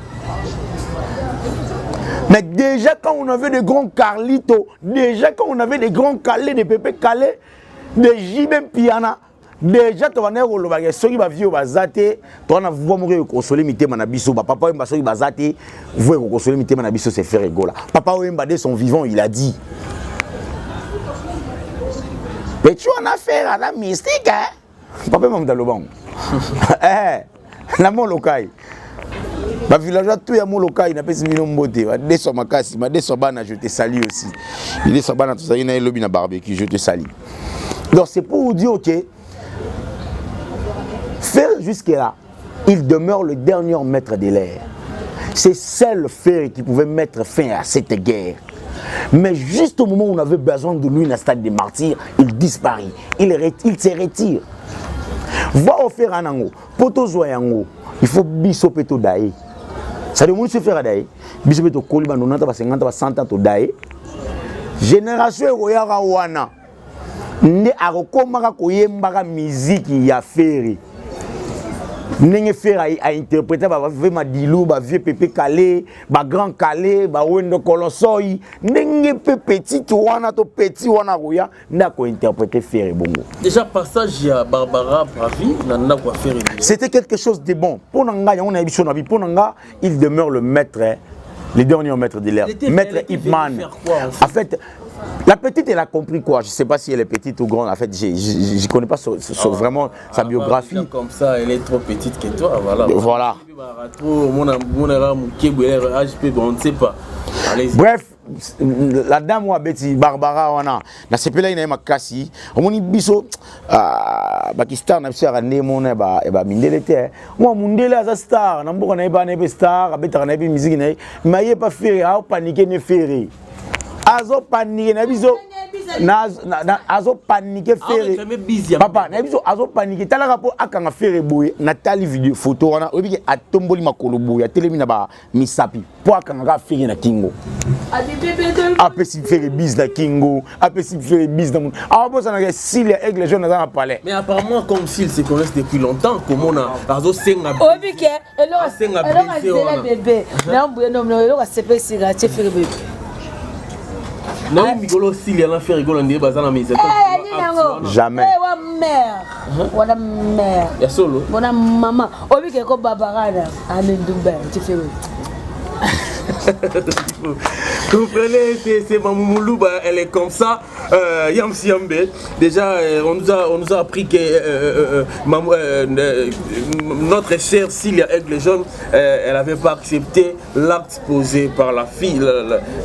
Mais déjà quand on avait des grands Carlitos, déjà quand on avait des grands Calais, des Pépé Calais, des Jibem Piana, déjà tu vas venir au lobby, ceux qui va vivre au bazate, tu vas mourir au consoler mité manabiso, papa Wemba ceux qui bazate, vous au consoler mité manabiso c'est faire rigola. Papa Wemba dès son vivant il a dit. Mais tu en as affaire à la mystique, hein? Papa m'a dit le bon. La mon local. Ma villageois tout ya mon local, il n'a pas si million beauté. Dès son makasi, ma dès son bana je te salue aussi. Il est son bana tout ça, il a lobby na barbecue, je te salue. Donc c'est pour vous dire que faire jusqu'à là, il demeure le dernier maître de l'air. C'est seul Fer qui pouvait mettre fin à cette guerre. Mais juste au moment où on avait besoin de lui dans le stade des martyrs, il disparaît, il se retire. Va au faire un ango, poto zoyango, il faut bisopeto dae. Ça demande se faire dae, bisopeto koliba 90 50 100 ans to dae. Génération royara wana. Nde akokomaka koyembaka musique ya Ferry. N'enge faire à interpréter ba Madilou, ba vieux Pépé Calais, ba grand Calais, ba Wendo Kolosoi, n'enge petit wana to petit wana roya, n'a ko interpréter faire bongo. Déjà passage à Barbara Bravi, n'a quoi faire. C'était quelque chose de bon. Pour Nanga, on a émission nabi pour Nanga, il demeure le maître, le dernier maître de l'air, maître Ipman. En fait, la petite, elle a compris quoi? Je ne sais pas si elle est petite ou grande. En fait, je ne connais pas vraiment sa biographie. Comme ça, elle est trop petite que toi. Voilà. Voilà. On ne sait pas. Bref, la dame ou Betty Barbara, on a. Na sepela ina makasi. On a biso Pakistan na sera né mon eba mindele te. Moi mundele as star. Na mboka na eba na star. Abeta na eba musique na. Maye pas faire a paniquer ne faire. Azo paniquer na biso azo paniquer faire papa na biso azo paniquer tala rapport akanga faire boye na tali vidéo photo wana obi atomboli makolo boye telemi na ba misapi po akanga faire na kingo apesi faire bis na kingo apesi faire bis na abo ça na s'il est les jeunes dans le palais. Mais apparemment comme s'ils se connaissent depuis longtemps comme on a azo senga obi ke elo bébé na mbuye no elo ka sepesi ga faire bébé. Non, Migolo, s'il y a un affaire rigolo, on dit bazana mais jamais. Mère. Voilà mère. Ya solo. Voilà maman. Obi ke ko babarana amendumba tu fais. Comprenez, c'est Mamoumoulou, elle est comme ça. Yam Siambe, déjà, on nous a appris que notre chère Cilia Aigle Jaune, elle n'avait pas accepté l'acte posé par la fille,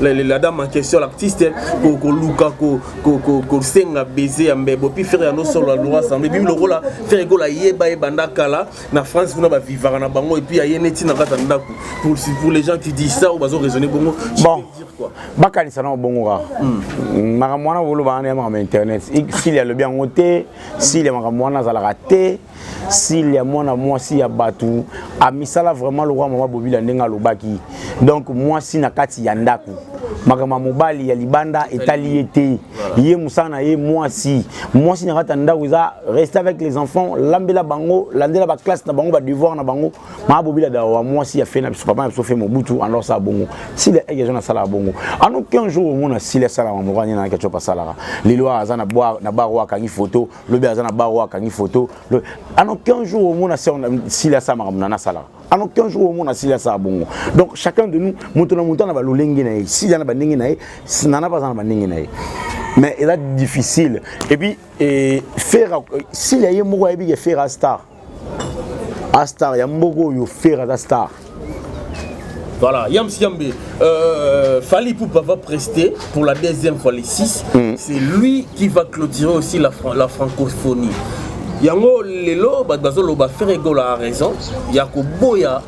la dame en question, l'artiste, pour Luka, pour Senga baiser, puis faire un solo à loi ensemble. Puis le rôle, faire la yeba et bandakala, na France, vous n'avez pas vivre na bango, et puis il y a une étine pour les gens qui disent ça, ou bazo raisonner bongo. Bon. Bakani ça non bon gars. Maramwana volo ba na internet. S'il y a le bien noté, s'il y a maramwana za la raté, s'il y a moi si ya batu, a misala vraiment le roi mama bobila ndenga lobaki. Donc moi si na kati ya ndaku. Makama mobali ya libanda etali été. Yé musana yé moi si na kata ndaku za rester avec les enfants, lambela bango, landela ba classe na bango ba devoir na bango. Ma bobila da wa moi si ya fait na papa so fait mobutu alors ça bongo. Si les gens na sala bongo. En aucun jour on a si les sala mo na quelque chose pas sala. Les lois azana boire na barwa kangi photo, le be azana barwa kangi photo. En aucun jour on a si les sala na sala. En aucun jour on a si les sala bongo. Donc chacun de nous monte na ba lolengi na si yana ba ndingi na nana pas na ba ndingi na. Mais il est difficile. Et puis faire si les yemo ebi ke faire star. A star ya mbogo yo faire a star. Voilà, Yam Siambe, Fally Ipupa va prester pour la deuxième fois les 6. C'est lui qui va clôturer aussi la francophonie. Yango lelo bazolo ba faire rigolo a raison. Yako boya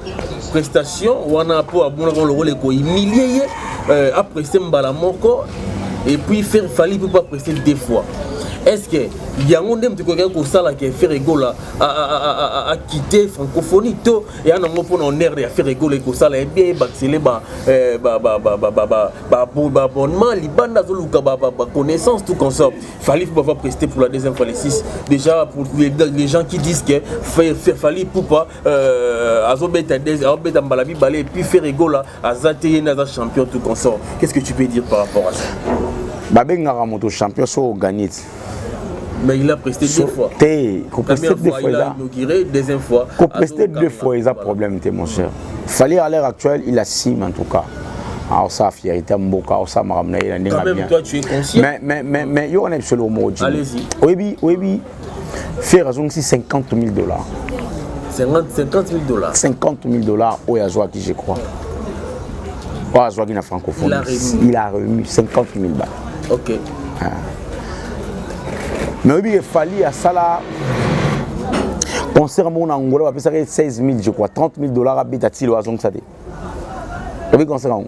prestation wana po abona le rôle ko humilier après c'est mbala moko et puis faire Fally peut pas prester 2 fois. Est-ce que yango ndem tukoka ko sala ke faire Egola a quitter francophonie to et en ngo pour on air de faire Egola ko sala et bien baxeler ba abonnement libanda zoluka ba connaissance tout consort. Fally peut pas prester pour la deuxième fois les 6 déjà pour les gens qui disent que Fally peut pas azobeta mbalabi balé et puis faire Egola azate na champion tout consort. Qu'est-ce que tu peux dire par rapport à ça? Babengara moto champion so gagné. Mais il a presté 2 fois. Première fois, il a inauguré, deuxième fois. Il a presté 2 fois, il a un problème, mon cher. Fally à l'heure actuelle, il assume en tout cas. Alors ça, fierté, Mboka, ça m'a ramené. Quand même, toi, tu es conscient. Mais il y a un absolu mot. Allez-y. Oui, faire raison si $50 000. 50 000 $. 50 000 $, au Yazwa qui je crois. Au Yazwa qui n'a francophone. Il a remis 50 000 balles. Ok. Mais oui, il fallait à ça là. Concert mon Angola, on a payé 16 000, je crois, $30 000 à Bétatil ou à Zongsadé. Vous avez concert en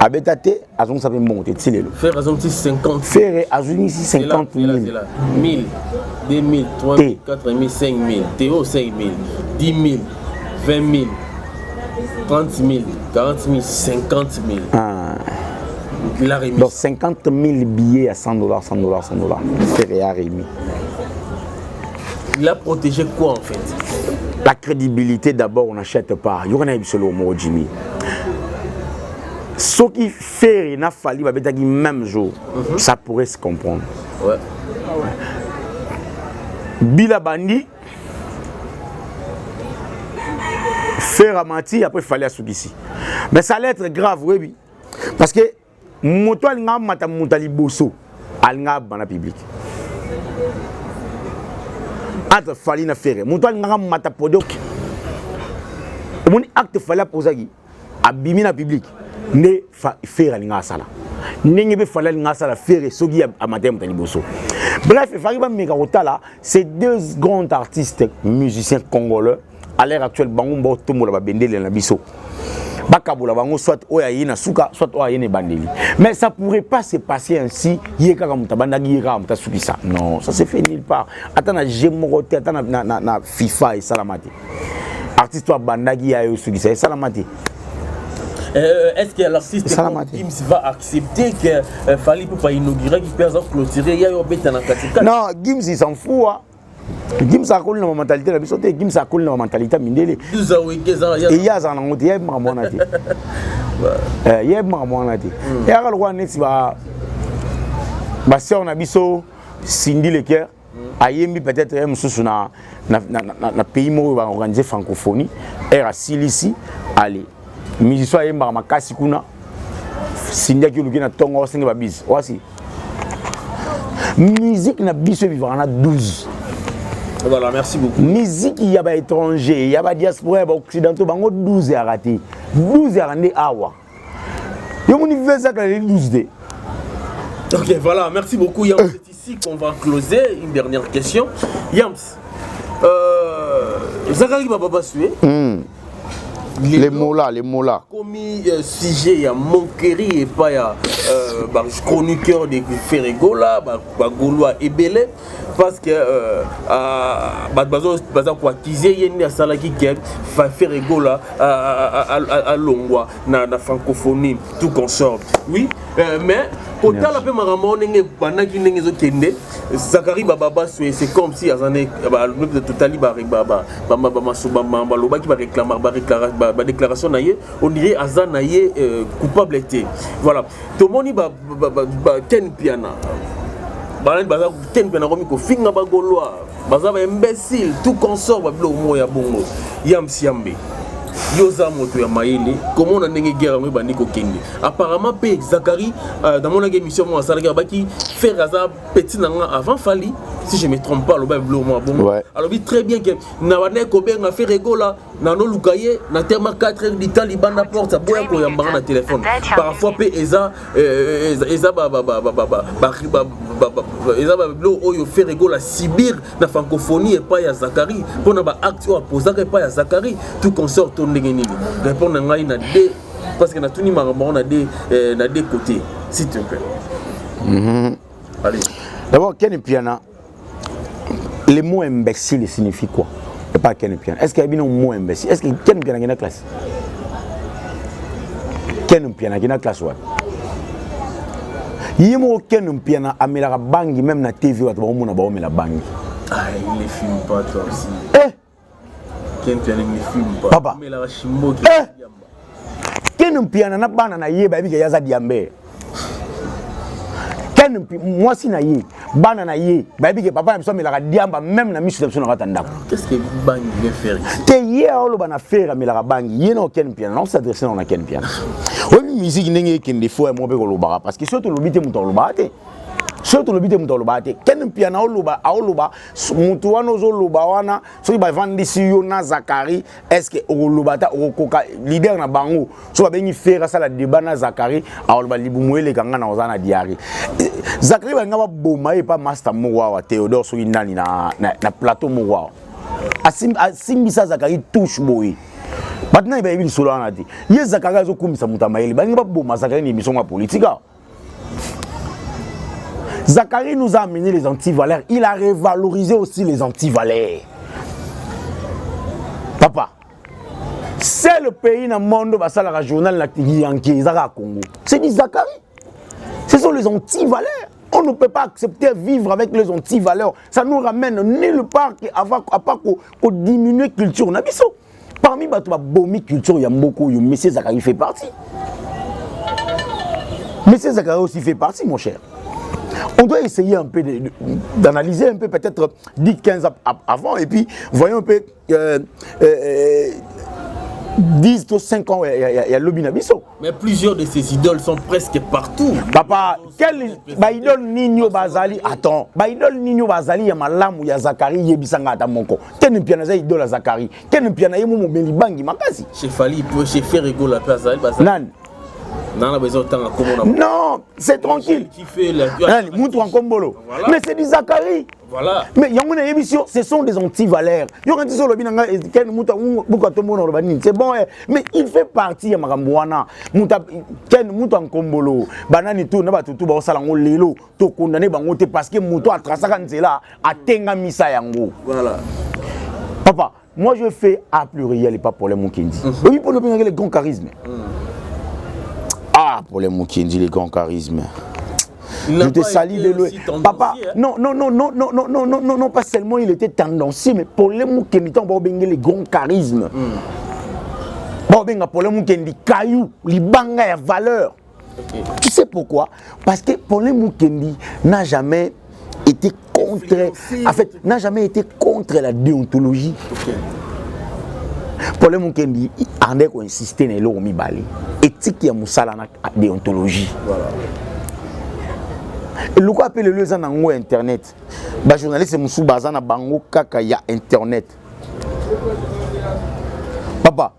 à Bétaté, à Zongsadé monté, Tilelo. Faire raison 50 000. Faire à Zuni 50 000. 1000, 2000, 3000, 4000, 5000, Théo 5000, 10 000, 20 000, 30 000, 40 000, 50 000. Il a remis. Donc 50 000 billets à $100, $100, $100. Ferré a remis. Il a protégé quoi en fait? La crédibilité d'abord, on n'achète pas. Il y a un seul mot, Jimmy. Ce qui fait, il a fallu même jour, ça pourrait se comprendre. Ouais. Bila Bandi, faire à mentir, après il fallait à Soukissi. Mais ça allait être grave, oui. Parce que moto alinga mata mutali boso alinga bana public ata Fally na faire moto alinga mata podok omoni acte Fally posaki abimi na public ne faire alinga sala ndenge be Fally alinga sala faire soki amata mutali boso. Bref, Fally ba meka otala, c'est 2 grands artistes musiciens congolais à l'heure actuelle bango mbo tomola ba bendele na biso. Soit mais ça pourrait pas se passer ainsi. Non, ça se fait nulle part. Attends, j'ai moroté, attends, na FIFA et Salamati. Artiste toi bandagi a eu et Salamati. Est-ce que l'artiste Gims va accepter que Fally peut pas inaugurer, qu'il peut clôturer? Il y a eu non, Gims il s'en fout. Gims a coulé dans mentalité la bisoté, Gims a coulé dans mentalité mindele. Et ya za nango te, ya mamona te. Ya mamona te. Et alors quoi next ba sœur na biso Cindy Leker ayembi peut-être un mususu na pays mo ba organiser francophonie era silisi allez. Musicien ayemba makasi kuna Cindy ki luki na tongo singa ba biz. Wasi. Musique na biso vivra na 12. Voilà, merci beaucoup. Musique, il y a des étrangers, il y a des diaspora, il y a des occidentaux, il y a 12 à rater. 12 à rater, awa. Il y a un univers qui 12 d. Ok, voilà, merci beaucoup. Yams, c'est ici qu'on va closer. Une dernière question. Yams, Zakari Baba Sué. Les mots là. Comme sujet, il y a Monkeri et pas il y a chroniqueur de Ferregola, Gaulois et Belé. Parce que il y a Salaki qui va faire Egola à Longwa, na francophonie, tout consort. Oui, mais autant la paix maramon n'est pas Zakari Baba, c'est comme si le totali déclaration on dirait Azan coupable était. Voilà. Tout le monde Ken Piana. Baza ten pena komi ko finga ba Gaulois baza ba imbécile tout consort ba blo mo ya bongo Yams Yambe yoza moto ya maele comment on a ndenge guerre ngo bandi ko kende apparemment pe Zakari dans mon émission moi ça ba qui faire ça petit nanga avant Fally si je me trompe pas le ba blo mo bongo alors oui très bien que na wane ko benga faire Egola na no lukaye na terme 4 heures d'Italie banda porte boya ko yamba na téléphone parfois pe eza oyo faire Egola Sibir na francophonie et pas ya Zakari pour na ba acte ou poser pas ya Zakari tout consort ton ndenge nini répondre ngai na parce que na tout ni maramba on a des côtés s'il te plaît. Allez. D'abord Ken Piana, le mot imbécile signifie quoi? Et pas Ken Piana. Est-ce qu'il y a un mot imbécile? Est-ce que Ken Piana a une classe? Ken Piana a une classe ouais. Yemo Ken Piana a mis la bangi même na TV ou à travers la bangi. Ah, il ne filme pas toi aussi. Ken Piana ne filme pas. Papa. Mais la chimbo qui Ken Piana na bana na yeba bi ke yaza diambe. Ken moi si na ye bana na ye ba bi ke papa me so me la diamba même na misu so na katanda. Qu'est-ce que bangi veut faire ici? Te ye olo bana faire me la bangi ye no Ken Piana non s'adresser na Ken Piana. Oui musique ndenge kende fo mo be ko lobaka parce que surtout lobité muto lobate. Surtout lobité muto lobate. Ken Piana oloba aoloba mutu wana zo loba wana so ba vandi si yo na Zakari est-ce que olobata okoka leader na bango so ba bengi faire ça la débat na Zakari aoloba libumuele kanga na ozana diari. Zakari ba ngaba boma e pa master mowa wa Théodore so indani na plateau mowa. Asimbisa Zakari touche boy. Maintenant il va y solo na di. Ye Zakari zo kumisa mutamayeli ba ngaba boma Zakari ni mission wa politique. Zakari nous a amené les antivaleurs. Il a révalorisé aussi les antivaleurs. Papa, c'est le pays dans le monde où la journal Congo. C'est dit Zakari. Ce sont les antivaleurs. On ne peut pas accepter vivre avec les antivaleurs. Ça nous ramène nulle part à part qu'on diminue la culture. Parmi la bomi culture, il y a beaucoup. M. Zakari fait partie. M. Zakari aussi fait partie, mon cher. On doit essayer un peu d'analyser un peu peut-être 10-15 avant et puis voyons un peu 10-5 ans il y a Lobinabiso. Mais plusieurs de ces idoles sont presque partout. Papa, quel idole Nino Bazali? Attends, idole Nino Bazali ya malamu ya Zakari yebisanga ata monko. Ken Piana za idole Zakari. Ken Piana yemo mo belibangi makasi. Chez Fali peut chez faire rigolo la place Bazali. Nan. Non, c'est tranquille. Montre en Kombolo. Voilà. Mais c'est du Zakari. Voilà. Mais il y a une émission, ce sont des antivaleurs. C'est bon, mais il fait partie de Marambouana. Ken Mouta en Kombolo. Banani tout, n'a tout salango lelo. To condamné bangote parce que Mouto a tracé là a tenga misa yango. Voilà. Papa, moi je fais A pluriel et pas pour les Moukendi. Oui, pour nous les grands charismes. Ah, pour les Moukendi, les grands charismes. Je te salue de loin. Papa, non, pas seulement il était tendancieux, mais pour les Moukendi, on va benga les grands charismes. Pour les Moukendi, caillou, les banga et valeur. Tu sais pourquoi? Parce que pour les Moukendi n'a jamais été contre, en fait, n'a jamais été contre la déontologie. Pour les Moukendi, il a insisté sur le mibali. Éthique et moussala na déontologie. Voilà. Et le quoi appelle le gens dans internet. Ba journaliste moussou bazana bango kaka ya internet. Papa,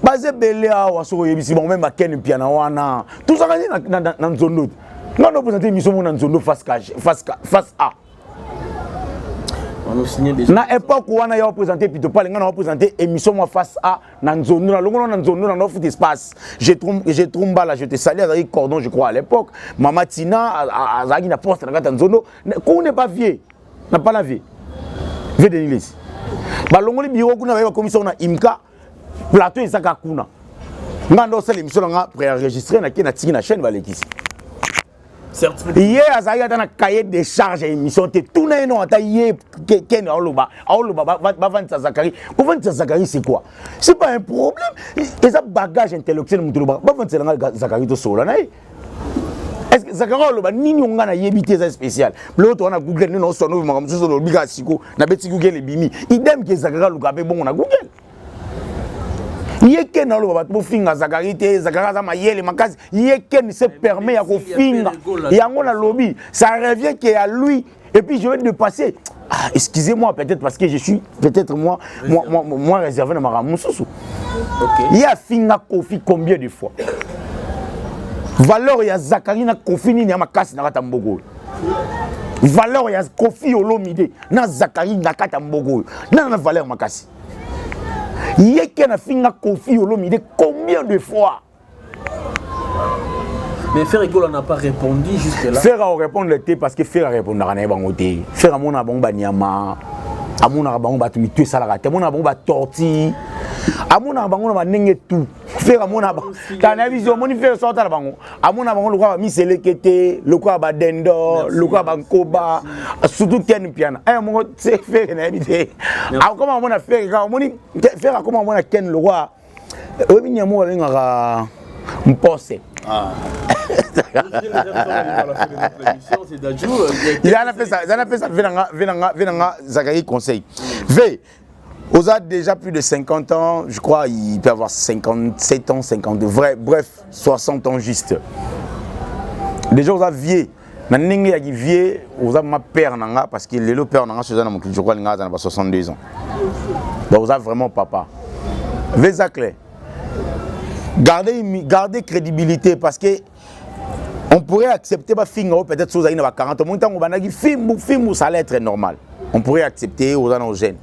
bazé belé awa so yebisi bon même Ken Piana wana. Tout ça dans zone. Non non présenter mission dans zone face A. Na époque où on a représenté puis pas on a représenté émission moi face A dans zone dans offre espace. J'ai trouvé là je te salue avec cordon je crois à l'époque. Maman Tina azagi na poste dans zone. Qu'on n'est pas vieux. N'a pas la vie. Vieux de l'église. Ba longoli bureau kuna ba commission na imka plateau ezaka kuna. Ngando c'est l'émission nga préenregistré na ki na tiki na chaîne ba lekisi. Hier, il y a un cahier de charges et émission. Tout le monde a dit Ken Aoloba. Aoloba va vendre Zakari. Pour vendre Zakari, c'est quoi? C'est pas un problème. Et ça, bagage intellectuel, va vendre Zakari tout seul. Est-ce que Zakari Aoloba, ni nous on a yébité ça spécial. L'autre, on a Google, nous on sonne, on a sur le Bigasiko, on a bêti Google et Bimi. Idem que Zakari Aoloba, bon, on a Google. Yeken aloba ba finga Zakari te Zakari za mayele makazi yeken se permet à finga yango na lobby ça revient que à lui et puis je vais dépasser excusez-moi peut-être parce que je suis peut-être moi réservé dans ma ramususu. OK. Il y a finga Kofi combien de fois? Valeur ya Zakari na Kofi ni ya makasi na kata mbogo. Valeur ya Kofi Olomide na Zakari na kata mbogo. Na valeur makasi. Yeke na finga Kofi Olomide combien de fois? Mais Frère Ego n'a pas répondu jusque là. Frère a répondu parce que Frère a répondu à rien bangoté. Frère a mon abon banyama. A mon abon batumi tout ça la. A mon abon bat torti. A mon abon ba nenge tout. Frère a mon abon. Quand na vision mon frère sort à la bango. A mon abon le quoi mi selekete, le quoi ba dendo, le quoi ba koba, surtout ken piano. Eh mon c'est frère na habité. A comment on a fait quand mon frère a comment on a ken le roi. Obi ni mo ngara mpose. Ah. Il a fait ça, Venanga Zachary conseil. V, aux a déjà plus de 50 ans, je crois, il peut avoir 57 ans, 52, bref, 60 ans juste. Déjà, aux a vieux. Maintenant, il a vieux, aux a ma père, parce que le père, je crois, il a 62 ans. Donc, aux a vraiment papa. V, Zachary. Gardez crédibilité parce que on pourrait accepter pas film peut-être sous 40 ans on va film ça allait être normal. On pourrait accepter aux gens jeunes.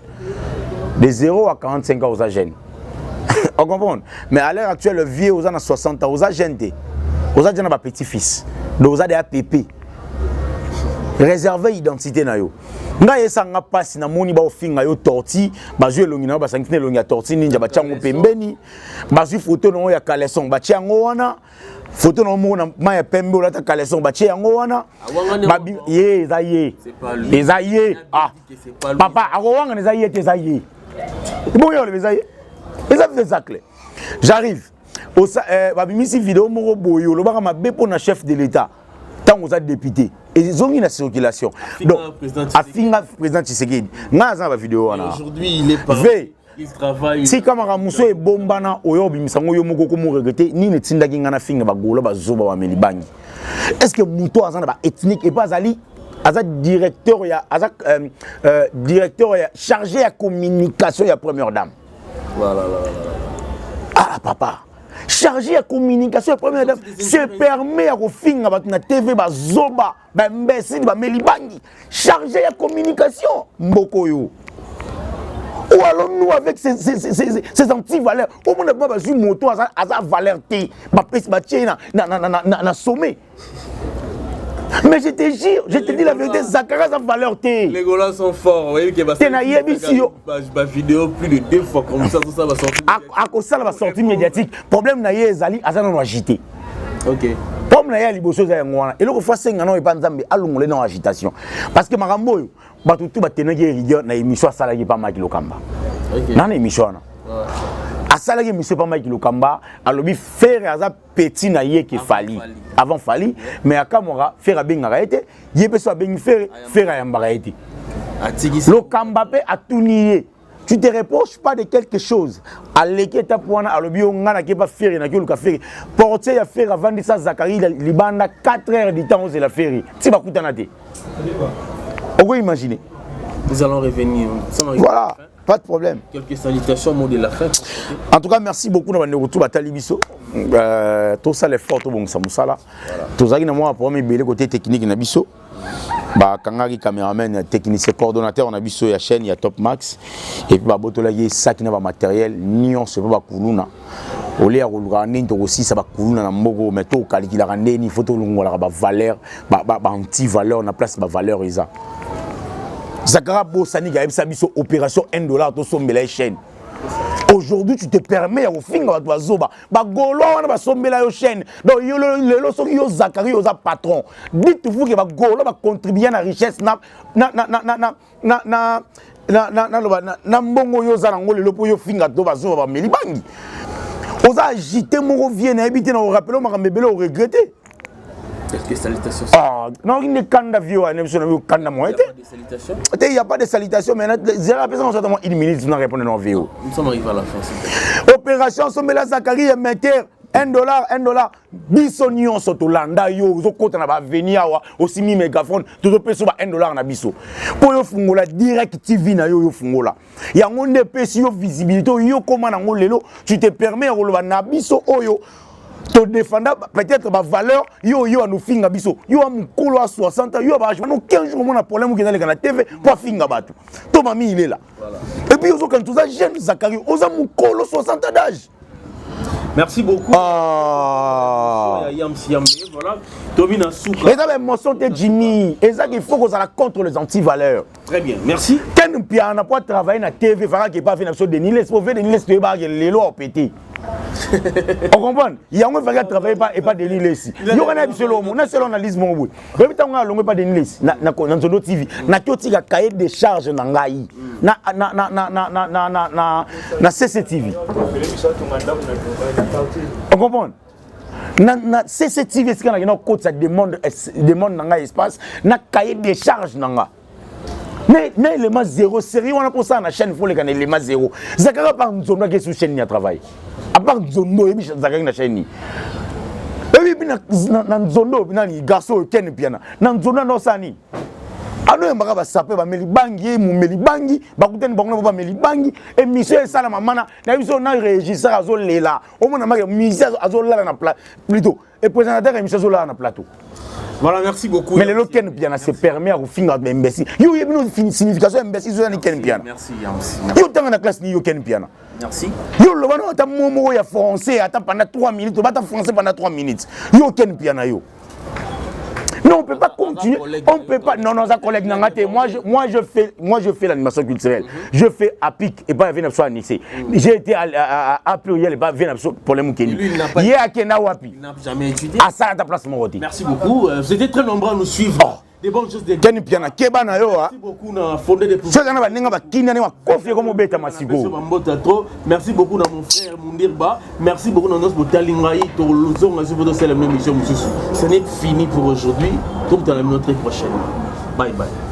De 0 à 45 ans aux jeunes. On comprend. Mais à l'heure actuelle le vieux aux gens 60 ans aux jeunes aux jeunes petit-fils. Donc aux des APP. Réserver identité na yo. Nga yesa nga passe na moni ba ofinga yo torti ba jwe longi na ba sankine longi ya torti ninja ba chango pembeni ba jwe photo no ya kaleson ba chango wana photo no mo na ma ya pembe o la ta kaleson ba chango wana ba ye za ye eza ye ah papa akowanga ne za ye te za ye bon yo le za ye eza fait ça clair j'arrive au ba bimisi vidéo mo boyo lo ba ma bepo na chef de l'état tant aux a députés et ils ont une circulation donc à finga président Tshisekedi ngaza ba vidéo wana aujourd'hui il est pas il travaille si kamara muso e bombana oyo bimisango yo moko ko mo regretter ni ne tindaki ngana finga ba gola ba zoba wa melibangi est-ce que muto azana ba ethnique et pas ali aza directeur ya directeur ya chargé à communication ya première dame voilà ah papa chargé à communication première dame se permet à refinga na TV ba zoba ba imbécile ba melibangi chargé à communication mbokoyo ou allons-nous avec ces anti-valeurs au monde ba ba moto à valeur T ba pèse ba tient na sommet. Mais je te jure, je te dis la vérité, Zachary a valeur T. Les Gaulois sont forts, vous voyez qu'il va sortir ma vidéo plus de 2 fois comme ça, tout ça va sortir. À cause ça va sortir médiatique. Problème na Zali, Azana no agité. OK. Comme na liboso za ngwana. Et loko fois 5 ans et pas nzambe alungole na agitation. Parce que makambo yo, batutu batenaki rigueur na émission salaki pas Mike Lokamba. OK. Na émission na. Asalaki monsieur pas Mike Lokamba, alobi faire aza petit na ye ki fali. Avant fali, mais à Kamora, faire benga été, yé peut soit bengi faire yambara été. Lokamba pe a tout nié. Tu te reproches pas de quelque chose. À l'équité poana à l'obio ngana qui pas faire na ki luka faire. Porter ya faire avant de ça Zachary libanda 4 heures du temps c'est la faire. Tu vas kutana te. On peut imaginer. Nous allons revenir. Voilà. Pas de problème. Quelques salutations, mot de la fin. En tout cas, merci beaucoup de retour à Talibiso. Tout ça, l'effort, tout bon, ça m'a là. Tout ça, moi, pour mes belles côté technique, na biso. Bah, Kangari caméraman, technicien, coordonnateur, on a biso, il y a chaîne, il y a Top Max. Et puis, bah, botola, il y a ça qui n'a pas matériel, ni on se peut pas coulouna. Au lieu de ramener aussi, ça va coulouna na mogo, mais tout, quand il a ramené, il faut tout le monde, valeur, anti-valeur, on a place, valeur, ils ont. Zachary Bossani a eu opération $1 to sombela chaîne. Aujourd'hui, tu te permets à finir à zoba. Ba golo on va sombela yo chaîne. Donc yo Zachary yo patron. Dites-vous que ba golo va contribuer à la richesse na mbongo yo za ngolo le po yo finga to ba zoba ba melibangi. Oza agiter mon vient na habiter na rappelons ma mbebele au regretter. Quelques salutations. Ah, non, il n'y a pas de vieux, il n'y a pas de salutations, mais une minute, nous répondons à nos vieux. Nous sommes arrivés à la fin. Opération Sombela Zachary Meter, $1, bisonion sotolanda yo, zo kota na ba venir aussi mi mégaphone, tout le peso ba $1 na biso. Pour yo fungola direct TV na yo fungola. Ya ngonde pesi yo visibilité yo comment na ngolelo, tu te permets roloba na biso oyo. To défendre peut-être ma valeur yo à nous finga biso yo a mukolo à 60 ans yo a 15 jours mon problème qui dans la TV pour finga bato to mami il est là voilà. Et puis quand tout ça jeune Zachary oza mukolo 60 ans d'âge Merci beaucoup. Voilà. Domina Souka. Et ça, l'émotion de Jimmy. Et ça, il faut qu'on soit contre les anti-valeurs. Très bien, merci. Quand on n'a pas travaillé dans la TV, il faut qu'il n'y ait pas de Denis Les. Pour faire Denis Les, tu vas les lois pété. On comprend? Il y a un qui travaille et pas Denis Les. Il y a un seul homme, on a seul analyse mon bout. Mais tu as pas Denis Les. Dans Zono TV, na tu as cahier de charges dans ngai. Na CCTV. On comprend? Na CCTV c'est quand il y a une côte ça demande dans espace, na cahier de charges dans nga. Mais l'élément zéro, sérieux, on a pour ça dans la chaîne, il faut les gagner l'élément zéro. Zakara par Nzono qui est sur chaîne, il y a travail. À part Nzono, il y a Zakara dans la chaîne. Et puis, dans Nzono, il y a des garçons qui sont piano. Dans Nzono, non, ça ni. Alors, il y a des sapeurs, il y a des bangi, il y a des bangi, il y a des bangi, et monsieur Salama, il y a des régisseurs qui sont là. Au moins, il y a des musiciens qui sont là, plutôt. Et le présentateur, il y a des musiciens qui sont là, plateau. Voilà, merci beaucoup. Mais les lots qui se permet à finir avec imbécile. Il y a une signification imbécile sur les piano. Merci. Il y a dans la classe ni piano. Merci. Il y a un moment français pendant 3 minutes, tu vas français pendant 3 minutes. Il y a piano. Non, on ne peut pas continuer. On peut pas. Non, ça collègue Nangate. Moi, je fais l'animation culturelle. Je fais APIC et pas Vénapso à Nice. J'ai été à pluriel et pas Vénapso pour les Moukeni. Il y a Kena Wapi. Il n'a jamais étudié. À ça, à ta place, mon rôti. Merci beaucoup. Vous étiez très nombreux à nous suivre. Des bonnes choses. Kenny Piana, Kebana yo. Merci beaucoup na fondé des choses. Merci beaucoup à mon frère Moundirba. Merci beaucoup à notre Talingaï. Ce n'est fini pour aujourd'hui. Donc dans la minute prochaine. Bye bye.